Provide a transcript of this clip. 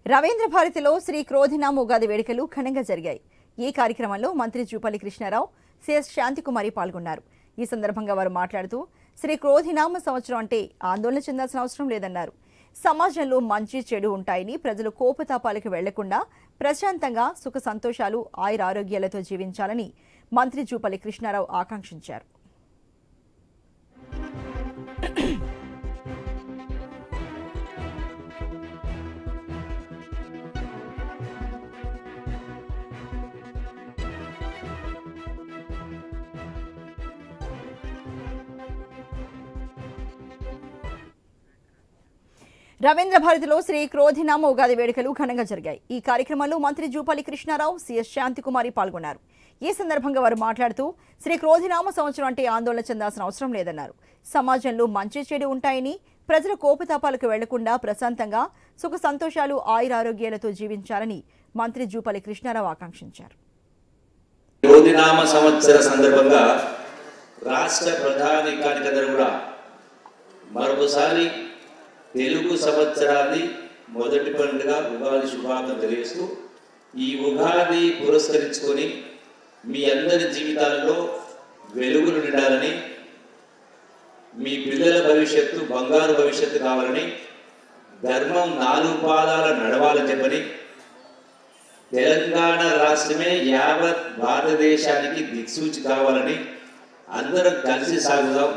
రవీంద్ర భారతిలో శ్రీ క్రోధినామ ఉగాది వేడుకలు ఘనంగా జరిగాయి. ఈ కార్యక్రమంలో మంత్రి జూపల్లి కృష్ణారావు, సిఎస్ శాంతికుమారి పాల్గొన్నారు. ఈ సందర్భంగా వారు మాట్లాడుతూ శ్రీ క్రోధినామ సంవత్సరం అంటే ఆందోళన చెందాల్సిన అవసరం లేదన్నారు. సమాజంలో మంచి చెడు ఉంటాయని, ప్రజలు కోపతాపాలకు వెళ్లకుండా ప్రశాంతంగా సుఖ సంతోషాలు ఆయురారోగ్యాలతో జీవించాలని మంత్రి జూపల్లి కృష్ణారావు ఆకాంక్షించారు. రవీంద్ర భారతిలో శ్రీ క్రోధినామ ఉగాది వేడుకలు ఘనంగా జరిగాయి. ఈ కార్యక్రమంలో మంత్రి జూపల్లి కృష్ణారావు, సిఎస్ శాంతికుమారి పాల్గొన్నారు. ఈ సందర్భంగా వారు మాట్లాడుతూ శ్రీ క్రోధినామ సంవత్సరం అంటే ఆందోళన చెందాల్సిన అవసరం లేదన్నారు. సమాజంలో మంచి చెడు ఉంటాయని, ప్రజల కోపతాపాలకు వెళ్లకుండా ప్రశాంతంగా సుఖ సంతోషాలు ఆయురారోగ్యాలతో జీవించాలని మంత్రి జూపల్లి కృష్ణారావు ఆకాంక్షించారు. క్రోధినామ సంవత్సర సందర్భంగా రాష్ట్ర ప్రధానికానికందరూ కూడా మరొకసారి తెలుగు సంవత్సరాన్ని మొదటి పండుగ ఉగాది శుభాకాంక్షలు తెలియజేస్తూ, ఈ ఉగాది పురస్కరించుకొని మీ అందరి జీవితాల్లో వెలుగులు నిండాలని, మీ పిల్లల భవిష్యత్తు బంగారు భవిష్యత్తు కావాలని, ధర్మం 4 పాదాల నడవాలని చెప్పని, తెలంగాణ రాష్ట్రమే యావత్ భారతదేశానికి దిక్సూచి కావాలని అందరం కలిసి సాగుదాం.